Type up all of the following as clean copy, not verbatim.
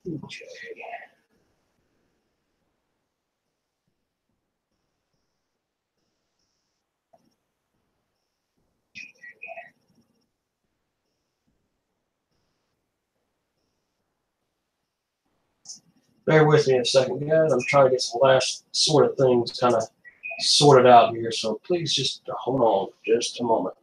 Okay. Bear with me a second, guys. I'm trying to get some last sort of things kind of sorted out here, so please just hold on just a moment.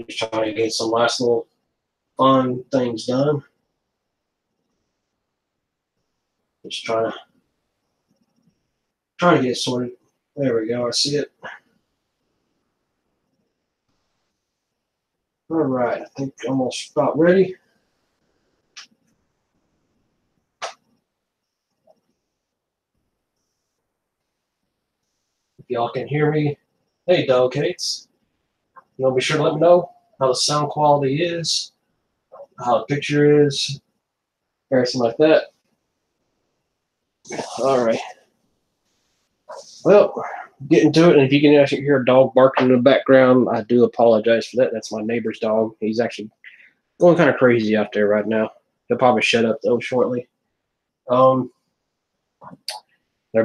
Just trying to get some last little fun things done. Just trying to get it sorted. There we go. I see it. All right. I think I'm almost about ready. If y'all can hear me, hey, Dog Hates. Be sure to let me know how the sound quality is, how the picture is, everything like that. All right. Well, getting to it, and if you can actually hear a dog barking in the background, I do apologize for that. That's my neighbor's dog. He's actually going kind of crazy out there right now. He'll probably shut up though shortly. They're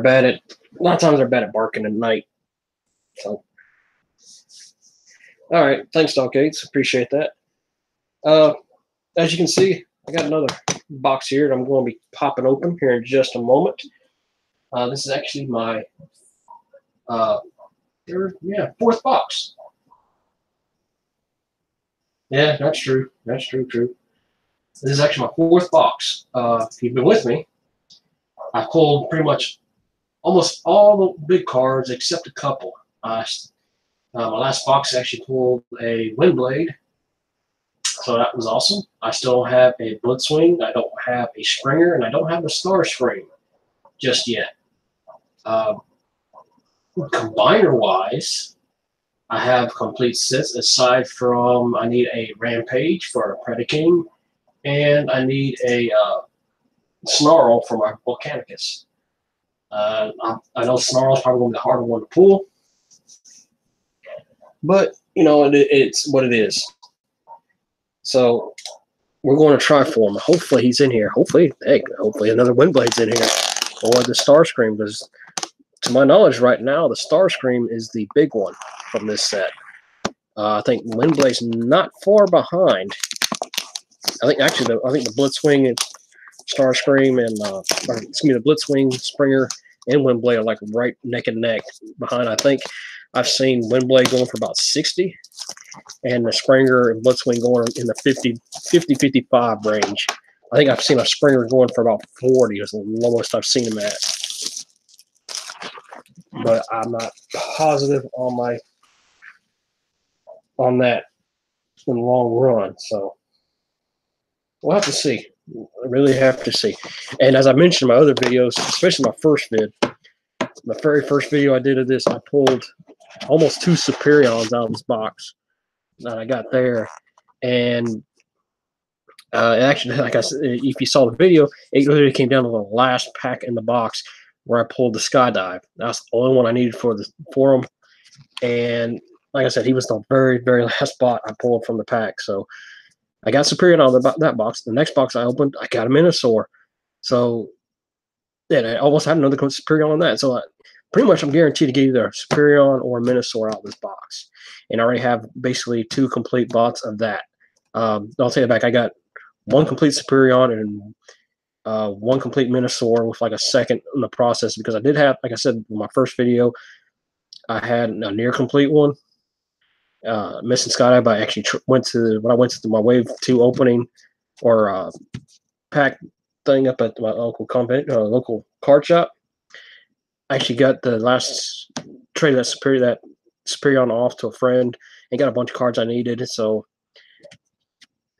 bad at a lot of times they're bad at barking at night. So, all right, thanks, Dog Gates. Appreciate that. As you can see, I got another box here that I'm going to be popping open here in just a moment. This is actually my fourth box. Yeah, that's true. That's true. This is actually my fourth box. If you've been with me, I pulled pretty much almost all the big cards except a couple. My last box actually pulled a Windblade, so that was awesome. I still don't have a Blitzwing, I don't have a Springer, and I don't have a Starscream just yet. Combiner-wise, I have complete sets aside from I need a Rampage for a Predaking, and I need a Snarl for my Volcanicus. I know Snarl is probably going to be the harder one to pull, but it's what it is. So we're going to try for him. Hopefully he's in here. Hopefully another Windblade's in here, or the Starscream, because to my knowledge right now, the Starscream is the big one from this set. I think Windblade's not far behind. I think the Blitzwing and Starscream and the Blitzwing, Springer, and Windblade are like right neck and neck behind. I think I've seen Windblade going for about 60, and the Springer and Blitzwing going in the 50-55 range. I think I've seen a Springer going for about 40 is the lowest I've seen him at. But I'm not positive on that in the long run. So we'll have to see. I really have to see. And as I mentioned in my other videos, especially my first vid, my very first video I did of this, I pulled almost 2 Superions out of this box that I got there. And actually, like I said, if you saw the video, it literally came down to the last pack in the box where I pulled the Skydive. That's the only one I needed for him. And like I said, he was the very, very last spot I pulled from the pack. So I got Superion out of that box. The next box I opened, I got a Minosaur. So yeah, I almost had another Superion on that. So pretty much I'm guaranteed to get either a Superion or a Minosaur out of this box. And I already have basically 2 complete bots of that. I'll take it back. I got 1 complete Superion and 1 complete Minosaur with like a second in the process, because I did have, like I said in my first video, I had a near complete one. Missing Skydive, but I actually when I went to my Wave 2 opening or pack thing up at my local card shop, I actually got the last trade that Superion off to a friend and got a bunch of cards I needed. So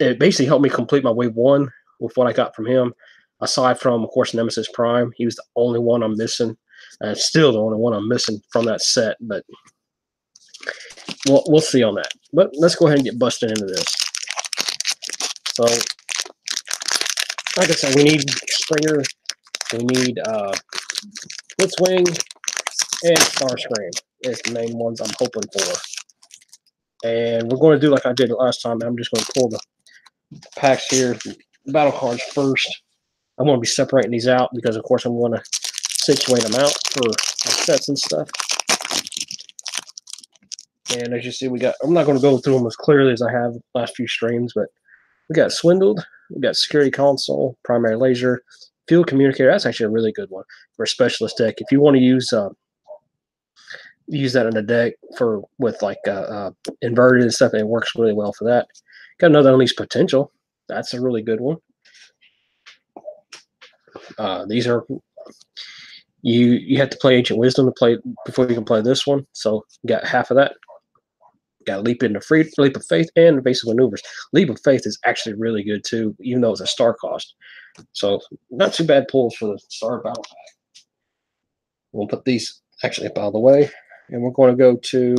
it basically helped me complete my Wave 1 with what I got from him. Aside from, of course, Nemesis Prime, he was the only one I'm missing. And still the only one I'm missing from that set, but we'll see on that. But let's go ahead and get busted into this. So like I said, we need Springer, we need Blitzwing, and Starscream is the main ones I'm hoping for. And we're going to do like I did last time. I'm just going to pull the packs here, battle cards first. I'm going to be separating these out because, of course, I'm going to situate them out for sets and stuff. And as you see, I'm not going to go through them as clearly as I have the last few streams, but we got Swindled, we got Security Console, Primary Laser, Field Communicator. That's actually a really good one for a specialist deck. If you want to use that in a deck with like inverted and stuff, it works really well for that. Got another Unleashed Potential. That's a really good one. These are you have to play Ancient Wisdom to play before you can play this one. So you got half of that. Got Leap of Faith, and Evasive Maneuvers. Leap of Faith is actually really good too, even though it's a star cost. So not too bad pulls for the star battle pack. We'll put these actually up out of the way, and we're going to go to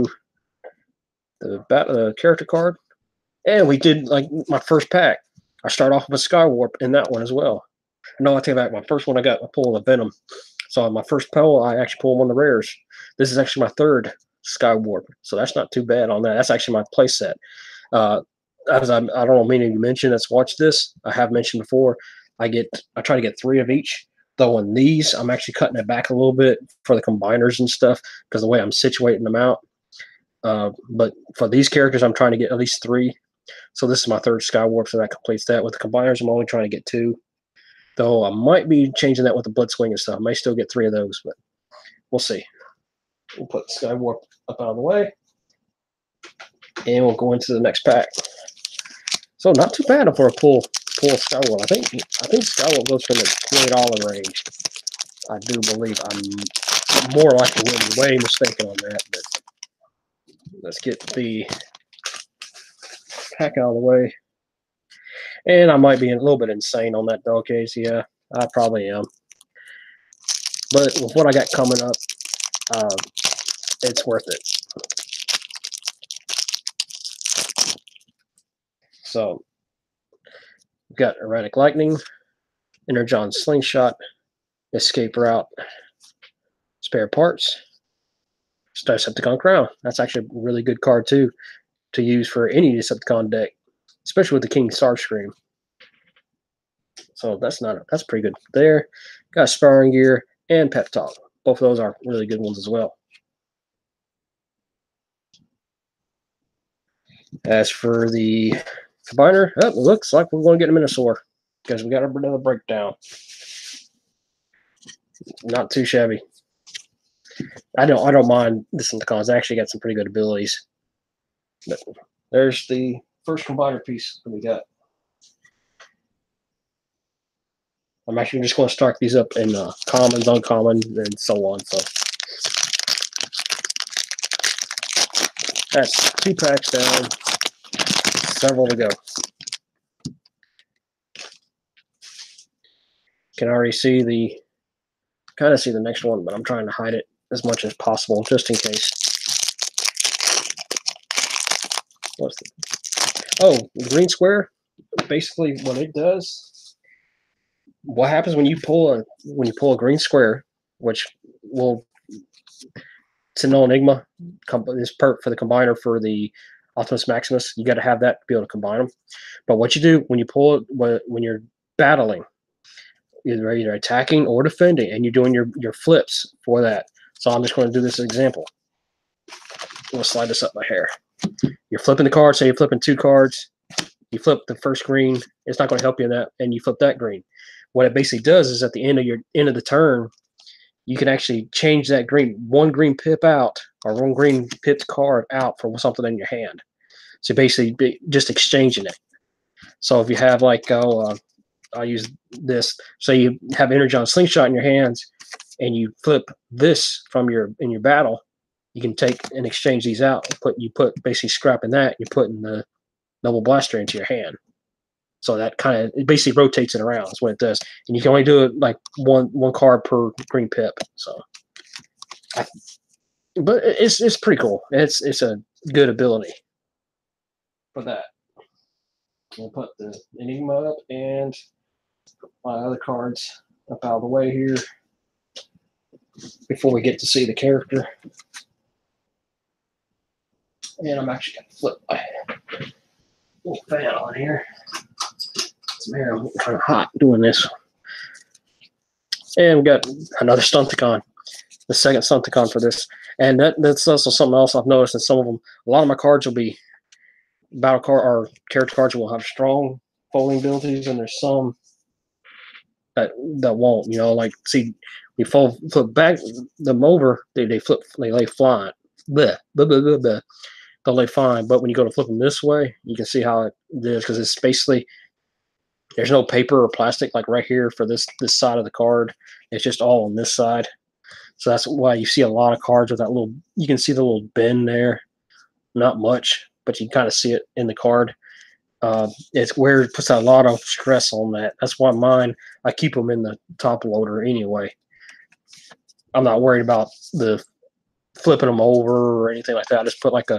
the character card. And we did like my first pack. I start off with a Skywarp in that one as well. No, I take back my first one. I pulled a Venom. So on my first pull, I actually pulled one of the rares. This is actually my third Skywarp, so that's not too bad on that. That's actually my play set. As I don't know, many of you mentioned that's watched this. I have mentioned before. I try to get 3 of each. Though on these, I'm actually cutting it back a little bit for the combiners and stuff because the way I'm situating them out. But for these characters, I'm trying to get at least 3. So this is my third Skywarp, so that completes that. With the combiners, I'm only trying to get 2. Though I might be changing that with the Blitzwing and stuff. I may still get 3 of those, but we'll see. We'll put Skywarp up out of the way, and we'll go into the next pack. So not too bad for a pull Skywarp. I think Skywarp goes from the $20 range. I do believe I'm more likely to be way mistaken on that, but let's get the pack out of the way. And I might be a little bit insane on that dog case. Yeah, I probably am. But with what I got coming up, it's worth it. So, we've got Erratic Lightning, Energon Slingshot, Escape Route, Spare Parts, Decepticon Crown. That's actually a really good card, too, to use for any Decepticon deck, especially with the King Starscream. So, that's pretty good there. Got Sparring Gear and Pep Talk. Both of those are really good ones as well. As for the combiner, it looks like we're going to get a Minosaur because we got another breakdown. Not too shabby. I don't mind Decepticons. I actually got some pretty good abilities. But there's the first combiner piece that we got. I'm actually just going to start these up in commons, uncommon, and so on. So that's 2 packs down, several to go. Can already see kind of see the next one, but I'm trying to hide it as much as possible just in case. The green square? Basically, what it does, what happens when you pull a green square, which will Sentinel Enigma is perk for the combiner for the Optimus Maximus. You got to have that to be able to combine them. But what you do when you pull it, when you're battling, either attacking or defending, and you're doing your flips for that. So I'm just going to do this example. I'm going to slide this up my hair. You're flipping the card. Say you're flipping 2 cards. You flip the first green. It's not going to help you in that, and you flip that green. What it basically does is at the end of the turn, you can actually change that one green pip out, or one green pipped card out for something in your hand. So basically, just exchanging it. So if you have I'll use this. So you have Energon Slingshot in your hands, and you flip this in your battle. You can take and exchange these out. You put basically scrapping that. You're putting the Noble Blaster into your hand. So that it basically rotates it around. That's what it does. And you can only do it like one card per green pip. So, but it's pretty cool. It's a good ability for that. We'll put the Enigma up, and my other cards up out of the way here before we get to see the character. And I'm actually going to flip my little fan on here. It's kind of hot doing this. And we got another Stunticon, the second Stunticon for this. And that's also something else I've noticed in some of them. A lot of my cards will be battle card or character cards will have strong folding abilities, and there's some that won't. You know, like see, we flip back them over, they lay flat. Bleh, bleh, bleh, bleh, bleh. They'll lay fine, but when you go to flip them this way, you can see how it is because it's basically there's no paper or plastic like right here for this side of the card. It's just all on this side. So that's why you see a lot of cards with that little. You can see the little bend there. Not much, but you can kind of see it in the card. It's where it puts a lot of stress on that. That's why mine, I keep them in the top loader anyway. I'm not worried about the flipping them over or anything like that. I just put like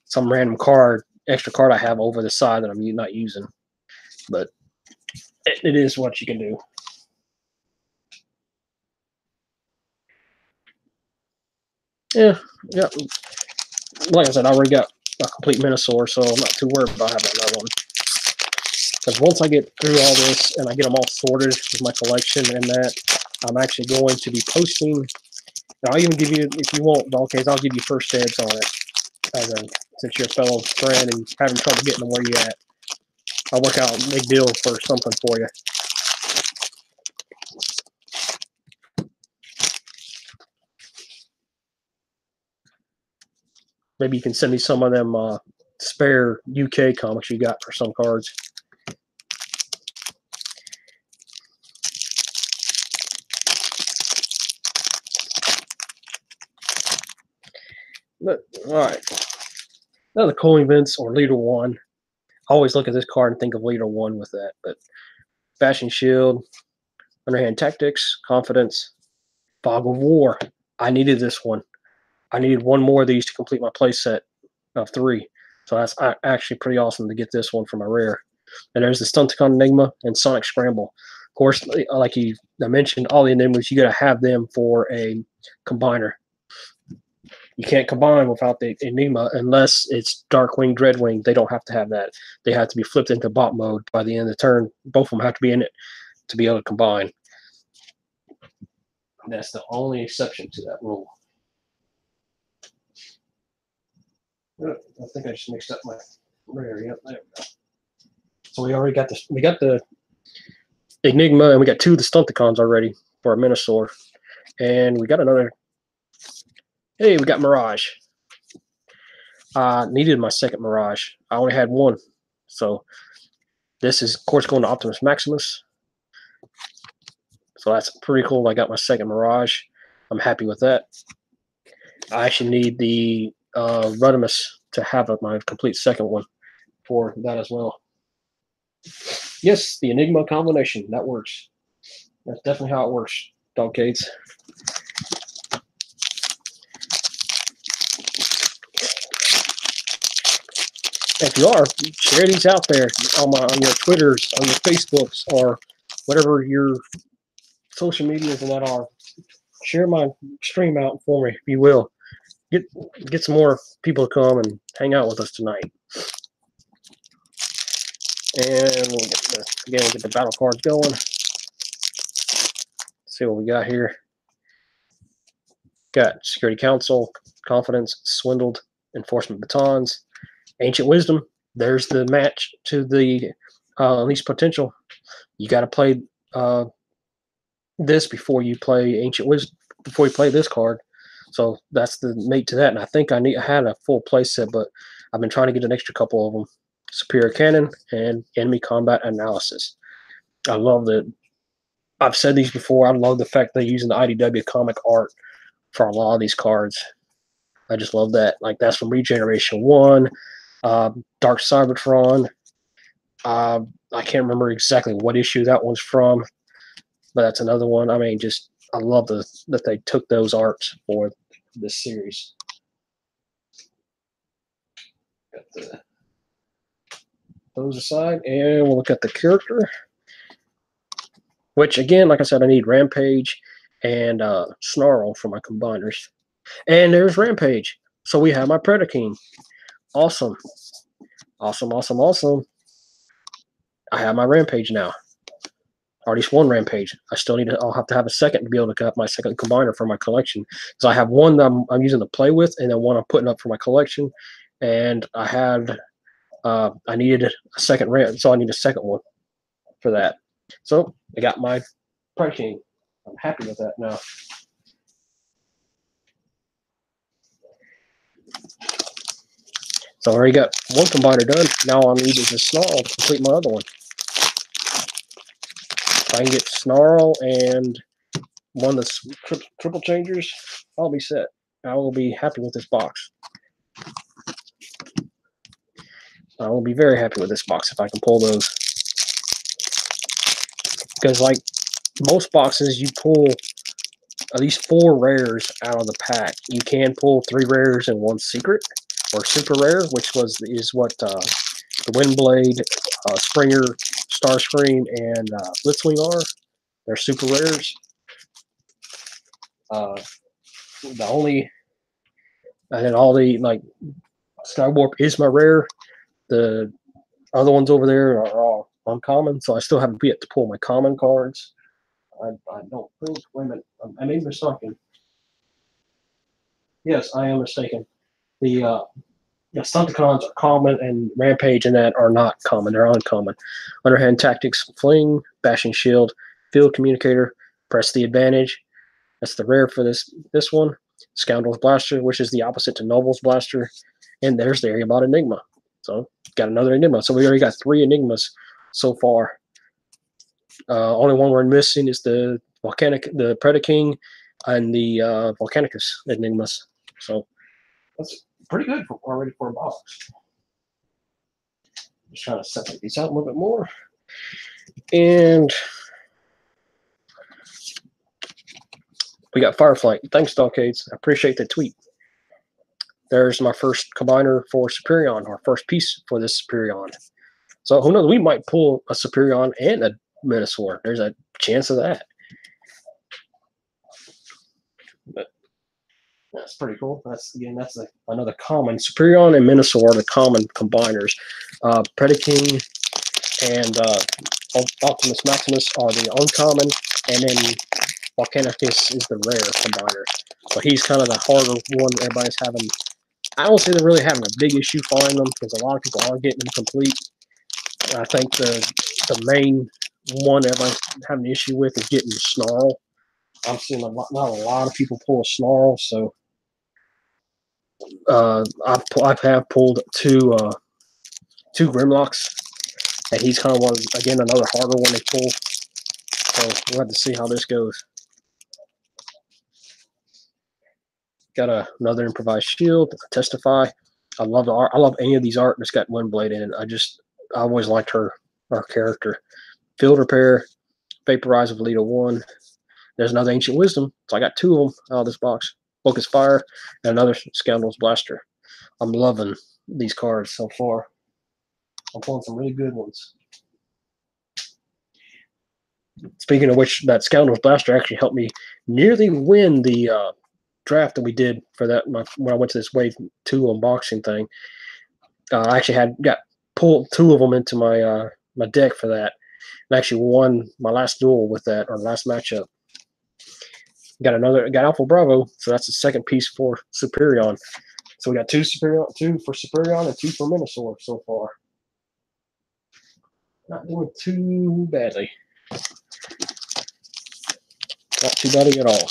some random card, extra card I have over the side that I'm not using. But it is what you can do. Yeah. Like I said, I already got a complete Minosaur, so I'm not too worried about having another one. Because once I get through all this and I get them all sorted with my collection and that, I'm actually going to be posting. And I'll even give you, if you want, Dogcase, I'll give you first dibs on it. Since you're a fellow friend and having trouble getting them where you at, I'll work out a big deal for something for you. Maybe you can send me some of them spare UK comics you got for some cards. But, all right. Now the co-events or Leader 1. I always look at this card and think of Leader 1 with that. But Bashing Shield, Underhand Tactics, Confidence, Fog of War. I needed this one. I needed one more of these to complete my play set of 3. So that's actually pretty awesome to get this one for my rare. And there's the Stunticon Enigma and Sonic Scramble. Of course, like I mentioned, all the Enigmas, you got to have them for a combiner. You can't combine without the Enigma unless it's Darkwing, Dreadwing. They don't have to have that. They have to be flipped into bot mode by the end of the turn. Both of them have to be in it to be able to combine. That's the only exception to that rule. I think I just mixed up my rare. Yep, there we go. So we already got this. We got the Enigma, and we got 2 of the Stunticons already for a Minosaur, and we got another. Hey, we got Mirage. I needed my second Mirage. I only had one, so this is, of course, going to Optimus Maximus. So that's pretty cool. I got my second Mirage. I'm happy with that. I actually need the Rodimus to have my complete second one for that as well. Yes, the Enigma combination. That works. That's definitely how it works, Dogcase. If you are, share these out there on your Twitters, on your Facebooks, or whatever your social medias and that are. Share my stream out for me, if you will. Get some more people to come and hang out with us tonight. And we'll get the battle cards going. Let's see what we got here. Got Security Council, Confidence, Swindled, Enforcement Batons, Ancient Wisdom. There's the match to the Unleashed Potential. You got to play this before you play Ancient Wisdom, before you play this card. So that's the mate to that. And I think I had a full play set, but I've been trying to get an extra couple of them. Superior Cannon and Enemy Combat Analysis. I love that. I've said these before. I love the fact they're using the IDW comic art for a lot of these cards. I just love that. Like that's from Regeneration 1, Dark Cybertron. I can't remember exactly what issue that one's from, but that's another one. I mean, just I love that they took those arts for this series. Got those aside, and we'll look at the character. which again, like I said, I need Rampage and Snarl for my combiners. And there's Rampage. So we have my Predaking. Awesome. Awesome, awesome, awesome. I have my Rampage now. Already one Rampage. I still need to, I'll have to have a second to be able to cut my second combiner for my collection. So I have one that I'm using to play with, and then one I'm putting up for my collection. And I had, I needed a second ramp, so I need a second one for that. So I got my Predaking. I'm happy with that now. So I already got one combiner done. Now I'll need is a Snarl to complete my other one. If I can get Snarl and one that's triple changers, I'll be set. I will be happy with this box. I will be very happy with this box if I can pull those. Because like most boxes, you pull at least 4 rares out of the pack. You can pull 3 rares and 1 secret or super rare, which is what the Windblade, Springer, Starscream, and Blitzwing are. They're super rares. The only, and then all the, like, Skywarp is my rare. The other ones over there are all uncommon, so I still haven't yet to pull my common cards. I don't think, wait a minute, I may be mistaken. Yes, I am mistaken. The Stunticons are common, and Rampage and that are not common. They're uncommon. Underhand Tactics, Fling, Bashing Shield, Field Communicator, Press the Advantage. That's the rare for this one. Scoundrel's Blaster, which is the opposite to Noble's Blaster. And there's the Ariabot Enigma. So got another Enigma. So we already got 3 Enigmas so far. Only one we're missing is the Predaking, and the Volcanicus Enigmas. So that's pretty good already for a box. Just trying to separate these out a little bit more. And we got Fireflight. Thanks, Dogcades. I appreciate the tweet. There's my first combiner for Superion, our first piece for this Superion. So who knows? We might pull a Superion and a Minosaur. There's a chance of that. But that's pretty cool. That's another common. Superion and Minosaur are the common combiners. Predaking and Optimus Maximus are the uncommon, and then Volcanicus is the rare combiner. So he's kind of the harder one everybody's having. I don't say they're really having a big issue finding them, because a lot of people are getting them complete. I think the main one everybody's having an issue with is getting the Snarl. I'm seeing not a lot of people pull a Snarl, so I have pulled two Grimlocks, and he's kind of again another harder one to pull. So we'll have to see how this goes. Got another improvised shield, Testify. I love the art. I love any of these art that's got Windblade in it. I always liked her character. Field Repair, Vaporize of Leader 1. There's another Ancient Wisdom. So I got 2 of them out of this box. Focus Fire and another Scoundrel's Blaster. I'm loving these cards so far. I'm pulling some really good ones. Speaking of which, that Scoundrel's Blaster actually helped me nearly win the draft that we did for that when I went to this Wave 2 unboxing thing. I actually got pulled 2 of them into my my deck for that, and actually won my last duel with that, or last matchup. Got Alpha Bravo, so that's the second piece for Superion. So we got 2 for Superion and 2 for Minosaur so far. Not doing too badly. Not too badly at all.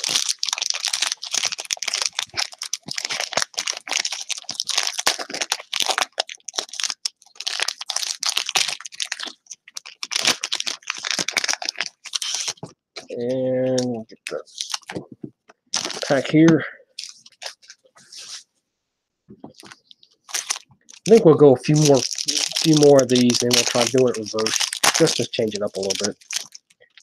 And we'll get the pack here. I think we'll go a few more of these, and we'll try to do it reverse, just to change it up a little bit.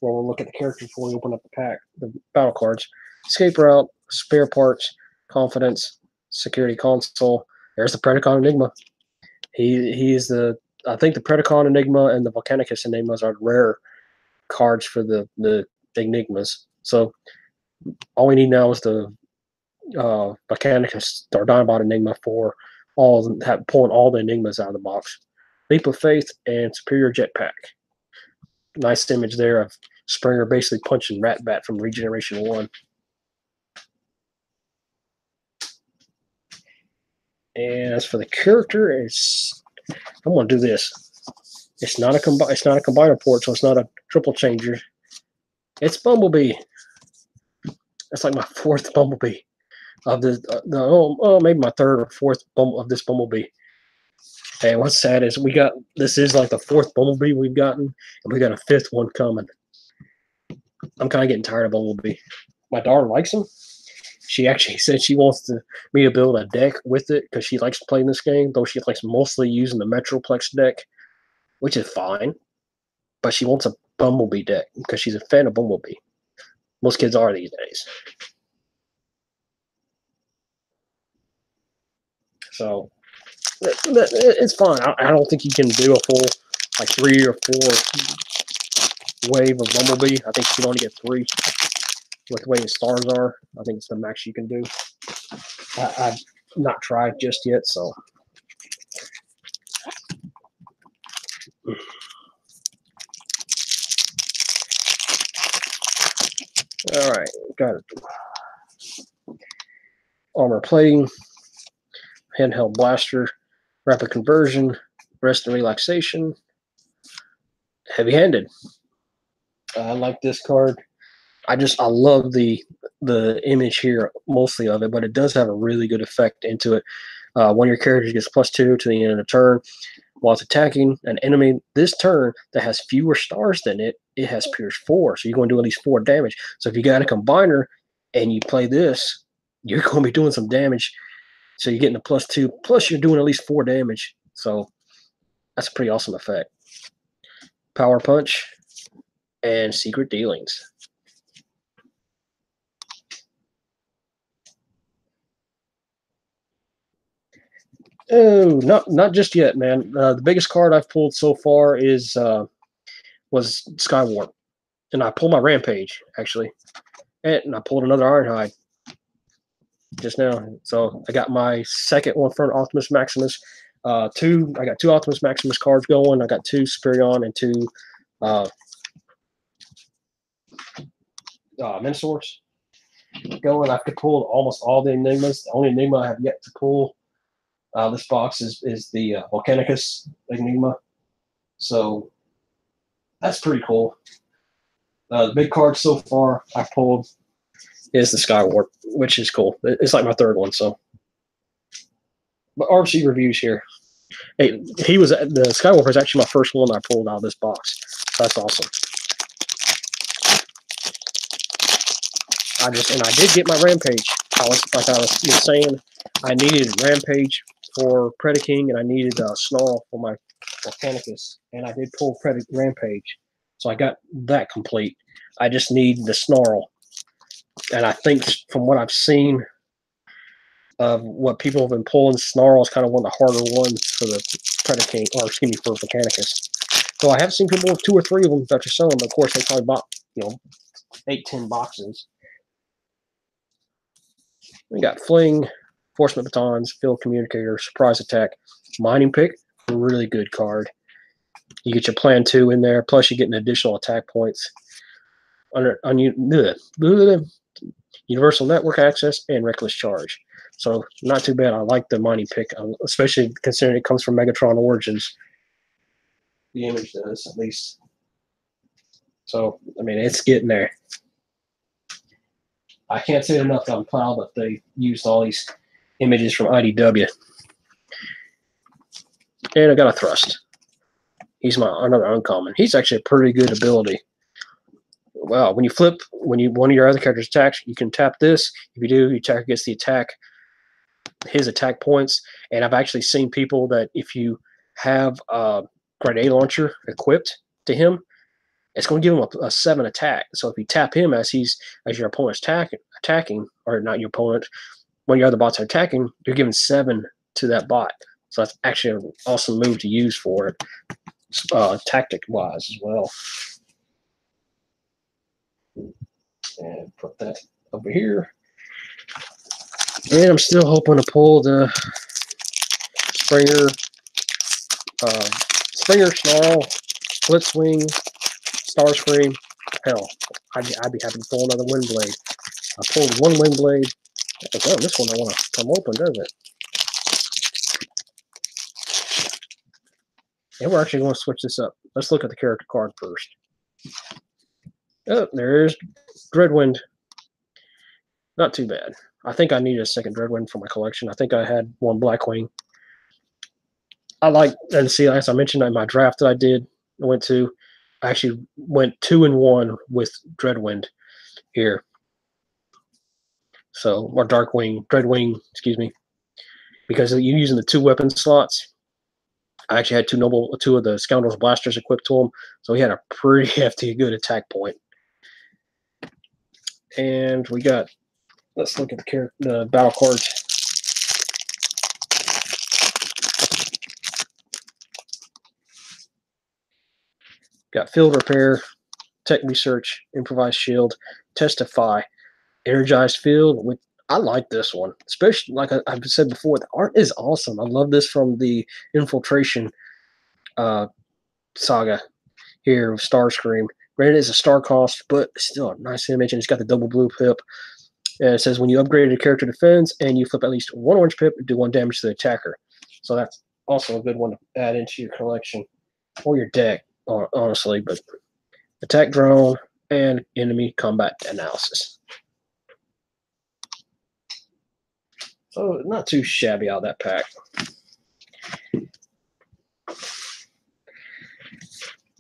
Well, we'll look at the characters before we open up the pack, the battle cards. Escape Route, Spare Parts, Confidence, Security Console. There's the Predacon Enigma. He is I think the Predacon Enigma and the Volcanicus Enigmas are rare cards for the Enigmas. So all we need now is the Mechanicus or Dinobot Enigma for pulling all the Enigmas out of the box. Leap of Faith and Superior Jetpack. Nice image there of Springer basically punching Ratbat from Regeneration 1. And as for the character, I'm going to do this. It's not a combiner port, so it's not a triple changer. It's Bumblebee. That's like my fourth Bumblebee of maybe my third or fourth of this Bumblebee. And what's sad is this is like the fourth Bumblebee we've gotten, and we got a fifth one coming. I'm kind of getting tired of Bumblebee. My daughter likes him. She actually said she wants me to build a deck with it because she likes playing this game, though she likes mostly using the Metroplex deck, which is fine. But she wants a Bumblebee deck because she's a fan of Bumblebee. Most kids are these days. So it's fine. I don't think you can do a full like 3 or 4 wave of Bumblebee. I think you can only get 3 with the way the stars are. I think it's the max you can do. I've not tried just yet, so. All right, got it. Armor plating, handheld blaster, rapid conversion, rest and relaxation, heavy-handed. I like this card. I love the image here, mostly of it, but it does have a really good effect into it. One of your characters gets +2 to the end of the turn. While it's attacking an enemy this turn that has fewer stars than it has Pierce 4. So you're going to do at least 4 damage. So if you got a combiner and you play this, you're going to be doing some damage. So you're getting a +2, plus you're doing at least 4 damage. So that's a pretty awesome effect. Power Punch and Secret Dealings. Oh, not just yet, man. The biggest card I've pulled so far was Skywarp, and I pulled my Rampage actually, and I pulled another Ironhide just now. So I got my second one for an Optimus Maximus. I got 2 Optimus Maximus cards going. I got 2 Superion and 2 Minosaurs going. I've pulled almost all the Enigmas. The only Enigma I have yet to pull this box is the Volcanicus Enigma. So that's pretty cool. The big card so far I pulled is the Skywarp, which is cool. It's like my third one. So, but RC reviews here. Hey, the Skywarp is actually my first one I pulled out of this box. So that's awesome. I did get my Rampage. I was saying, I needed Rampage for Predaking, and I needed Snarl for my Volcanicus, and I did pull Rampage, so I got that complete. I just need the Snarl, and I think from what I've seen of what people have been pulling, Snarl is kind of one of the harder ones for the Predaking, or excuse me, for Volcanicus. So I have seen people with 2 or 3 of them that are selling, but of course they probably bought 8-10 boxes. We got Fling, Enforcement Batons, Field Communicator, Surprise Attack, Mining Pick, a really good card. You get your Plan 2 in there, plus you get an additional attack points. Universal Network Access and Reckless Charge. So not too bad. I like the Mining Pick, especially considering it comes from Megatron Origins. The image does, at least. So, I mean, it's getting there. I can't say enough that I'm proud that they used all these images from IDW. And I got a Thrust. He's another uncommon. He's actually a pretty good ability. Wow, when you flip, one of your other characters attacks, you can tap this. If you do, you attack against his attack points. And I've actually seen people that if you have a Grade A launcher equipped to him, it's going to give him a 7 attack. So if you tap him as your opponent's attacking, or not your opponent, when your other bots are attacking, you're giving 7 to that bot. So that's actually an awesome move to use for it, tactic-wise as well. And put that over here. And I'm still hoping to pull the Springer, Snarl, Blitzwing, Starscream. Hell, I'd be happy to pull another Windblade. I pulled one Windblade. Oh, this one I want to come open, doesn't it? And we're actually going to switch this up. Let's look at the character card first. Oh, there's Dreadwind. Not too bad. I think I need a second Dreadwind for my collection. I think I had one Blackwing. I like, and see, as I mentioned in my draft that I went to, I actually went 2-1 with Dreadwind here. So, or Dreadwing, excuse me. Because you're using the 2 weapon slots. I actually had two of the Scoundrels blasters equipped to him, so he had a pretty hefty, good attack point. And we got, let's look at the battle cards. Got Field Repair, Tech Research, Improvised Shield, Testify, Energized Field. I like this one, especially like I've said before. The art is awesome. I love this from the Infiltration saga here of Starscream. Granted, it's a star cost, but still a nice image, and it's got the double blue pip. And it says when you upgrade a character defense and you flip at least 1 orange pip, do 1 damage to the attacker. So that's also a good one to add into your collection or your deck, honestly. But attack drone and enemy combat analysis. So not too shabby out of that pack.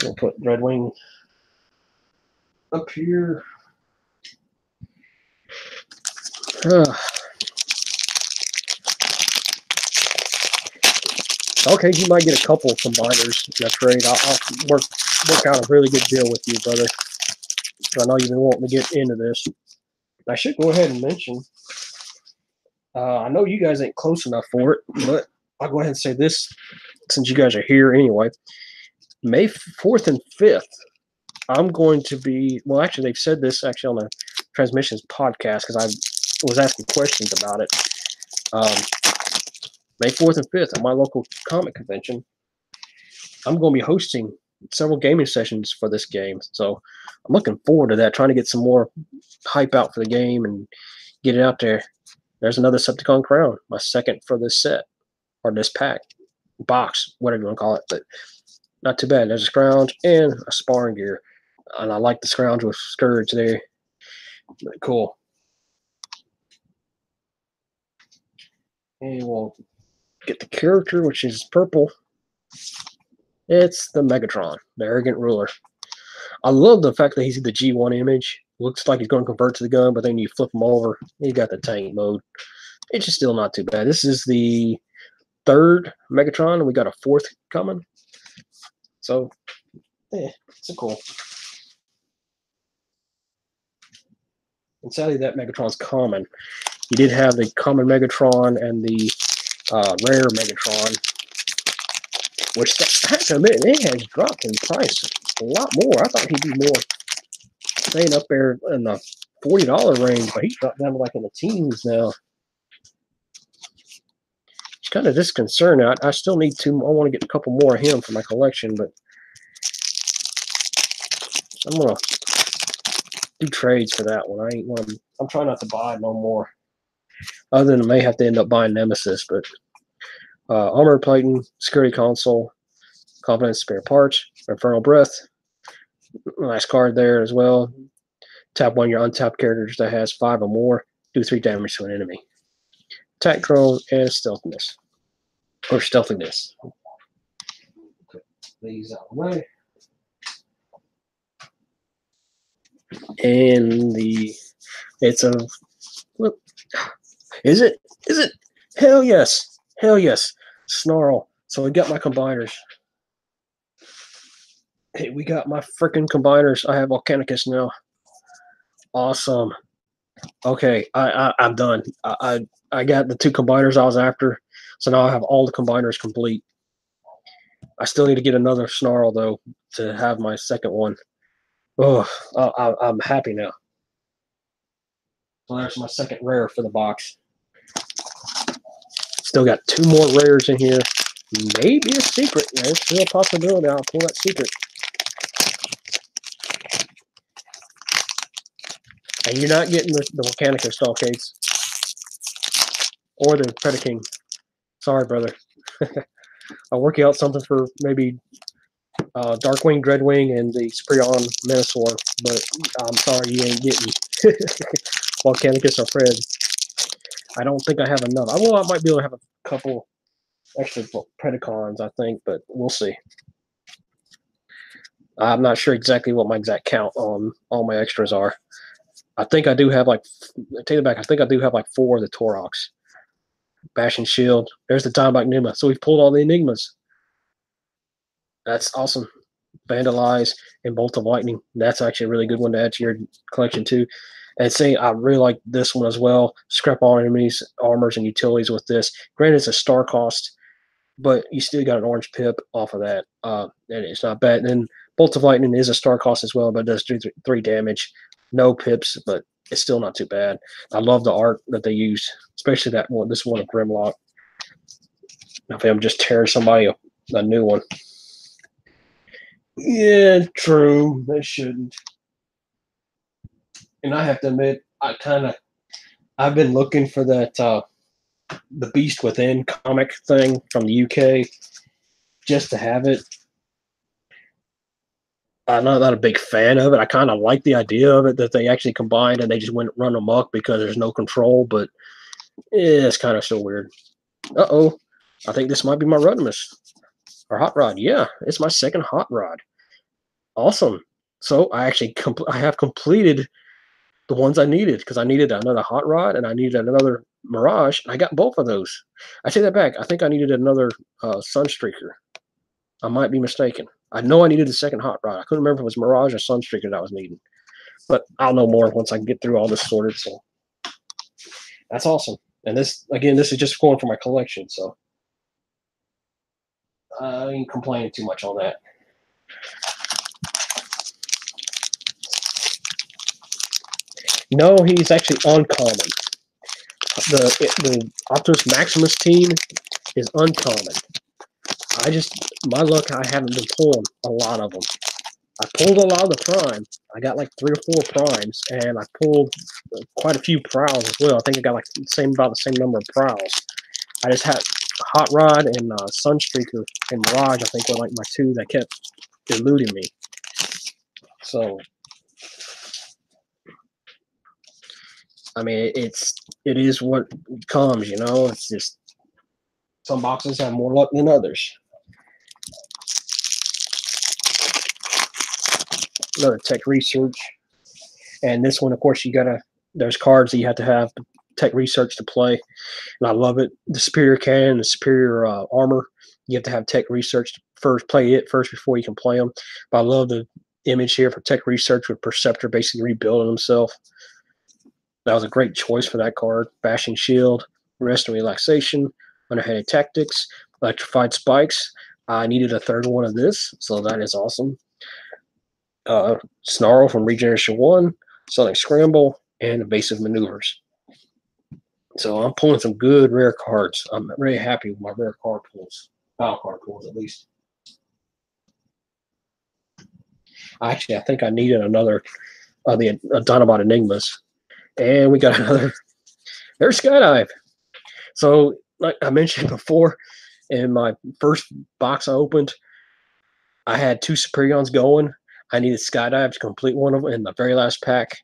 We'll put Dreadwing up here. Okay, you might get a couple combiners in a trade. I'll work out a really good deal with you, brother. I know you've been wanting to get into this. I should go ahead and mention, I know you guys ain't close enough for it, but I'll go ahead and say this since you guys are here anyway. May 4th and 5th, I'm going to be, well, actually, they've said this actually on the Transmissions podcast because I was asking questions about it. May 4th and 5th at my local comic convention, I'm going to be hosting several gaming sessions for this game. So I'm looking forward to that, trying to get some more hype out for the game and get it out there. There's another Decepticon crown, my second for this set, or this pack, box, whatever you want to call it. But not too bad. There's a scrounge and a sparring gear. And I like the scrounge with Scourge there. Cool. And we'll get the character, which is purple. It's the Megatron, the Arrogant Ruler. I love the fact that he's the G1 image. Looks like he's going to convert to the gun, but then you flip him over, he got the tank mode. It's just still not too bad. This is the 3rd Megatron, and we got a 4th coming. So, it's a cool. And sadly, that Megatron's common. You did have the common Megatron and the rare Megatron, which I have to admit, it has dropped in price a lot more. I thought he'd be more staying up there in the $40 range, but he's dropped down to like in the teens now. It's kind of disconcerting. I still need I want to get a couple more of him for my collection, but I'm gonna do trades for that one. I'm trying not to buy no more. Other than I may have to end up buying Nemesis, but armor plating, security console, confidence spare parts, infernal breath. Nice card there as well. Tap one of your untapped characters that has 5 or more. Do 3 damage to an enemy. Attack drone and stealthiness. Or stealthiness. Put these out of the way. And it's a, is it? Hell yes. Snarl. So we got my combiners. Hey, we got my freaking combiners. I have Volcanicus now. Awesome. Okay, I'm done. I got the 2 combiners I was after, so now I have all the combiners complete. I still need to get another Snarl though to have my second one. Oh, I'm happy now. So there's my second rare for the box. Still got 2 more rares in here. Maybe a secret. There's still a possibility I'll pull that secret. And you're not getting the Volcanica Stalkades. Or the Predaking. Sorry, brother. I'll work you out something for maybe Darkwing, Dreadwing, and the Sprion Menasor. But I'm sorry, you ain't getting Volcanicus or Fred. I don't think I have enough. Well, I might be able to have a couple extra Predacons, I think, but we'll see. I'm not sure exactly what my exact count on all my extras are. I think I do have like, take it back, I think I do have like 4 of the Toroks. Bash and Shield. There's the Diamondback Enigma. So we've pulled all the Enigmas. That's awesome. Vandalize and Bolt of Lightning. That's actually a really good one to add to your collection too. And say I really like this one as well. Scrap all enemies, armors, and utilities with this. Granted, it's a star cost, but you still got an orange pip off of that. And it's not bad. And then Bolt of Lightning is a star cost as well, but it does do 3 damage. No pips, but it's still not too bad. I love the art that they use, especially that one. This one of Grimlock. If I'm just tearing somebody a new one. Yeah, true. They shouldn't. And I have to admit, I've been looking for that the Beast Within comic thing from the UK just to have it. I'm not a big fan of it. I kind of like the idea of it that they actually combined and they just went run amok because there's no control, but it's kind of still weird. Uh-oh. I think this might be my Rodimus. Or Hot Rod. Yeah, it's my second Hot Rod. Awesome. So I actually I have completed the ones I needed because I needed another Hot Rod and I needed another Mirage, and I got both of those. I take that back. I think I needed another Sunstreaker. I might be mistaken. I know I needed the second Hot Rod. I couldn't remember if it was Mirage or Sunstreaker that I was needing. But I'll know more once I get through all this sorted. So that's awesome. And this, again, this is just going for my collection. So I ain't complaining too much on that. No, he's actually uncommon. The Optimus Maximus team is uncommon. My luck, I haven't been pulling a lot of them. I pulled a lot of the Prime. I got like 3 or 4 Primes, and I pulled quite a few Prowls as well. I think I got like about the same number of Prowls. I just had Hot Rod and Sunstreaker and Mirage, I think, were like my 2 that kept eluding me. So, I mean, it is what comes, you know. It's just some boxes have more luck than others. Another Tech Research, and this one, of course, there's cards that you have to have Tech Research to play, and I love it. The Superior Cannon, the Superior Armor, you have to have Tech Research play it first before you can play them. But I love the image here for Tech Research with Perceptor basically rebuilding himself. That was a great choice for that card. Bashing Shield, Rest and Relaxation, Underhanded Tactics, Electrified Spikes. I needed a 3rd one of this, so that is awesome. Snarl from Regeneration 1, Sonic Scramble, and Evasive Maneuvers. So I'm pulling some good rare cards. I'm very happy with my rare card pulls. Battle card pulls, at least. Actually, I think I needed another the Dinobot Enigmas. And we got another. There's Skydive. So, like I mentioned before, in my first box I opened, I had 2 Superions going. I needed Skydive to complete one of them, and the very last pack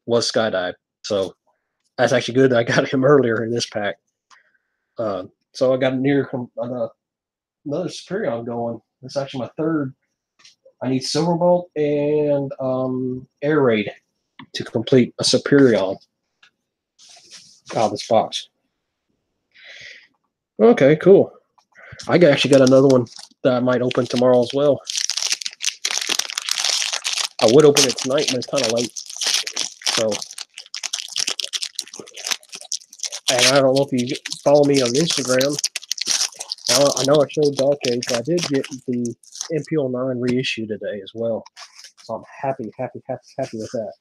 was Skydive. So that's actually good that I got him earlier in this pack. So I got another Superion going. It's actually my 3rd. I need Silverbolt and Air Raid to complete a Superion out of this box. Okay, cool. I actually got another one that I might open tomorrow as well. I would open it tonight, but it's kind of late. So, and I don't know if you follow me on Instagram. I know I showed Dog Cage, but I did get the MPL9 reissue today as well. So I'm happy with that.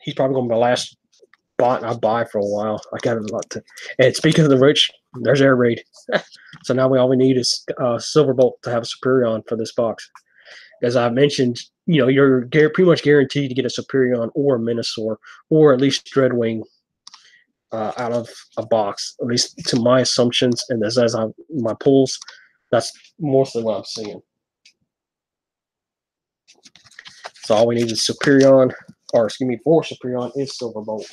He's probably going to be the last bot I buy for a while. I got a lot to. And speaking of the rich, there's Air Raid. So now all we need is Silverbolt to have a Superion for this box. As I mentioned, you're pretty much guaranteed to get a Superion or a Minosaur or at least Dreadwing out of a box, at least to my assumptions, and as my pulls, that's mostly what I'm seeing. So all we need is Superion, or excuse me, for Superion is Silverbolt.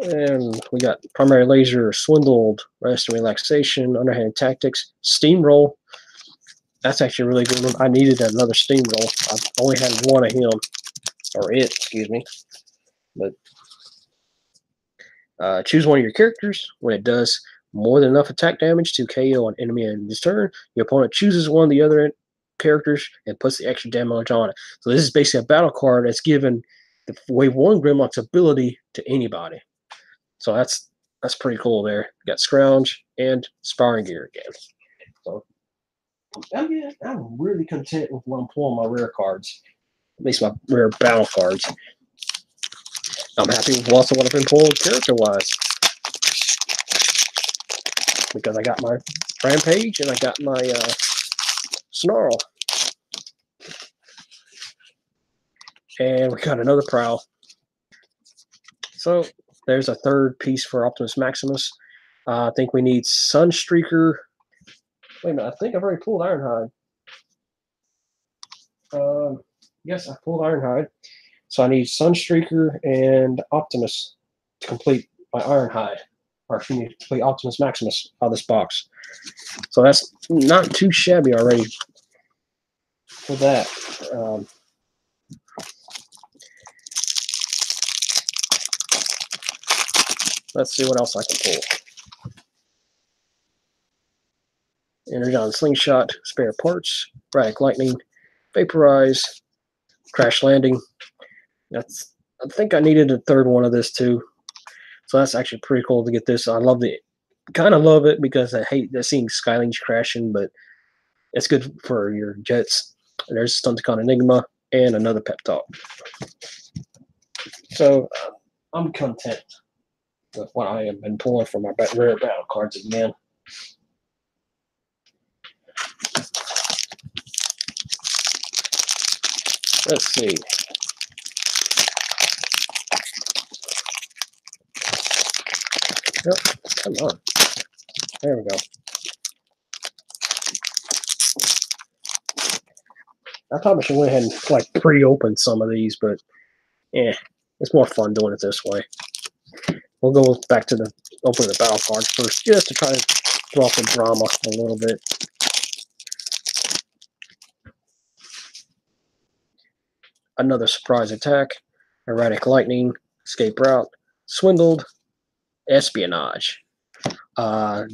And we got Primary Laser, Swindled, Rest and Relaxation, Underhand Tactics, Steamroll. That's actually a really good one. I needed another Steamroll. I only had one of him, or it, excuse me. But choose one of your characters. When it does more than enough attack damage to KO an enemy in this turn, your opponent chooses one of the other characters and puts the extra damage on it. So this is basically a battle card that's given the Wave 1 Grimlock's ability to anybody. So that's pretty cool there. You got Scrounge and Sparring Gear again. So I'm really content with what I'm pulling my rare cards. At least my rare battle cards. I'm happy with also what I've been pulling character-wise. Because I got my Rampage and I got my Snarl. And we got another Prowl. So there's a third piece for Optimus Maximus. I think we need Sunstreaker. Wait a minute, I think I've already pulled Ironhide. Yes, I pulled Ironhide. So I need Sunstreaker and Optimus to complete my Ironhide. Or excuse me, to complete Optimus Maximus out of this box. So that's not too shabby already for that. Let's see what else I can pull. Energon Slingshot, Spare Parts, Radic Lightning, Vaporize, Crash Landing. I think I needed a third one of this too. So that's actually pretty cool to get this. I kind of love it because I hate seeing Skylings crashing, but it's good for your jets. And there's Stunticon Enigma and another Pep Talk. So I'm content with what I have been pulling from my rare battle cards again. Let's see. Yep, come on. There we go. I probably should went ahead and pre-open some of these, but it's more fun doing it this way. We'll go back to opening the battle cards first, just to try to throw off the drama a little bit. Another Surprise Attack, Erratic Lightning, Escape Route, Swindled, Espionage. I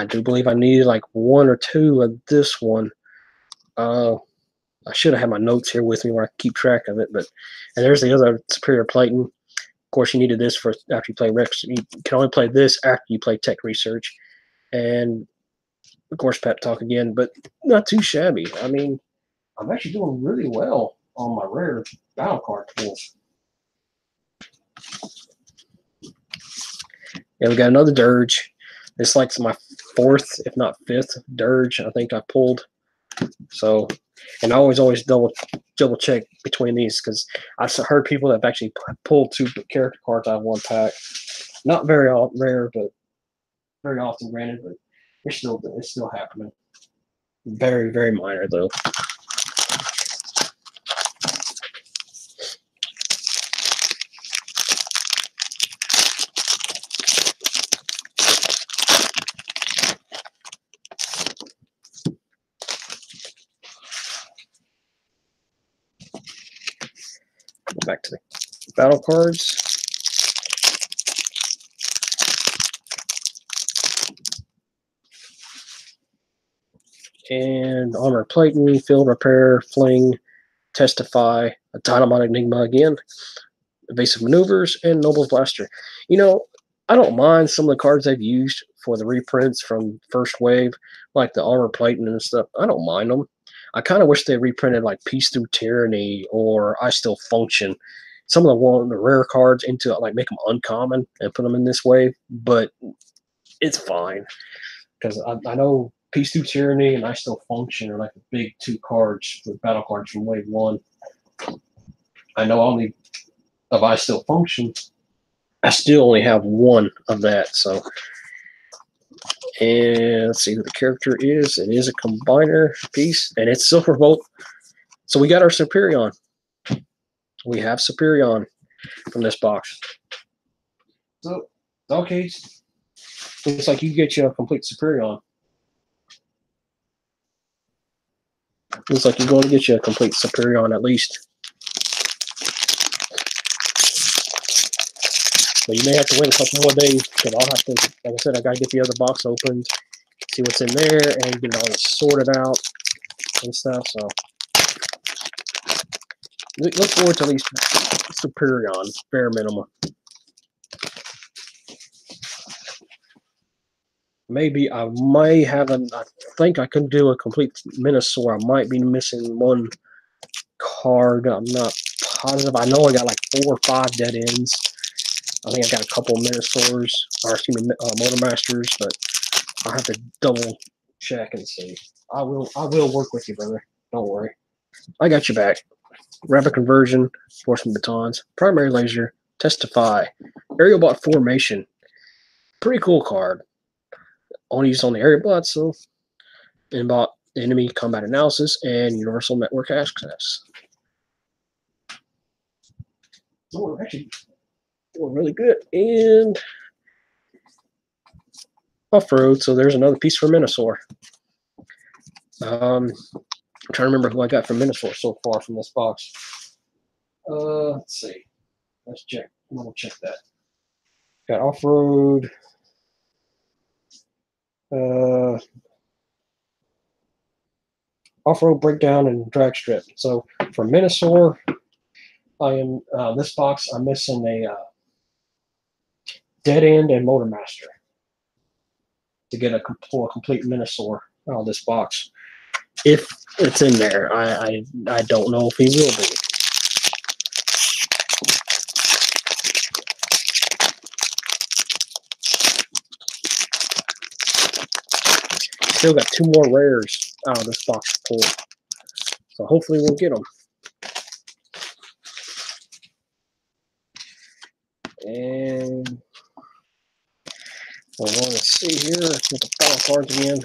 do believe I needed one or two of this one. I should have had my notes here with me where I keep track of it. And there's the other Superior Plating. Of course, you needed this for after you play Rex. You can only play this after you play Tech Research. And, of course, Pep Talk again, but not too shabby. I mean, I'm actually doing really well on my rare battle card pulls. Yeah, we got another Dirge. This is my fourth, if not fifth, Dirge I think I pulled. So, and I always double check between these because I've heard people that have actually pulled two character cards out of one pack. Not very rare, but very often, granted. But it's still happening. Very, very minor though. Back to the battle cards. And Armor Plating, Field Repair, Fling, Testify, a Dynamite Enigma again, Evasive Maneuvers, and Noble's Blaster. I don't mind some of the cards they've used for the reprints from First Wave, like the Armor Plating and stuff. I don't mind them. I kind of wish they reprinted like Peace Through Tyranny or I Still Function. Some of the rare cards into like make them uncommon and put them in this wave, but it's fine because I know Peace Through Tyranny and I Still Function are like the big two cards for battle cards from Wave 1. I know only of I Still Function. I still only have one of that, so. And let's see who the character is. It is a combiner piece, and it's Silverbolt. So we got our Superion. We have Superion from this box. So, okay. Looks like you get you a complete Superion. Looks like you're going to get you a complete Superion at least. But you may have to wait a couple more days because I'll have to, like I said, I got to get the other box opened, see what's in there, and get it all sorted out and stuff. So look forward to at least Superion, bare minimum. Maybe I may have I think I could do a complete Minosaur. I might be missing one card. I'm not positive. I know I got like 4 or 5 dead ends. I think I got a couple of Minosaurs, or excuse me, Motor Masters, but I'll have to double check and see. I will work with you, brother. Don't worry. I got you back. Rapid Conversion, Forcing Batons, Primary Laser, Testify, Aerial Bot Formation. Pretty cool card. Only used on the Aerial Bot, so Bot Enemy Combat Analysis and Universal Network Access. So we're actually doing really good. And Off-Road, so there's another piece for Minosaur. I'm trying to remember who I got from Minosaur so far from this box. Let's see. Let's check. We'll check that. Got Off-Road. Off-Road Breakdown and Drag Strip. So for Minosaur, I am this box. I'm missing a Dead End and Motor Master to get a complete Minosaur out of this box. If it's in there, I don't know if he will be. Still got 2 more rares out of this box to pull, so hopefully we'll get them. And I want to see here with the battle cards again.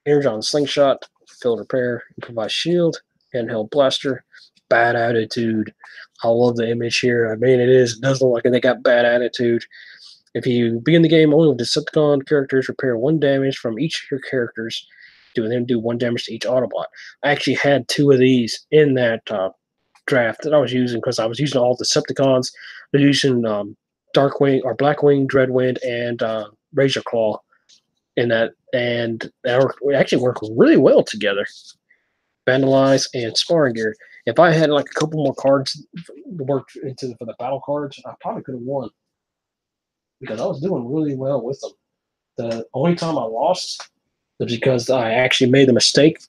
Energon Slingshot, Field Repair, Improvised Shield, Handheld Blaster, Bad Attitude. I love the image here. I mean, it does look like they got bad attitude. If you begin the game only with Decepticon characters, repair 1 damage from each of your characters, then do 1 damage to each Autobot. I actually had 2 of these in that draft that I was using because I was using all Decepticons. I was using Darkwing or Blackwing, Dreadwind, and Razor Claw in that, and they actually work really well together. Vandalize and Sparring Gear. If I had like a couple more cards worked into for the battle cards, I probably could have won because I was doing really well with them. The only time I lost was because I actually made the mistake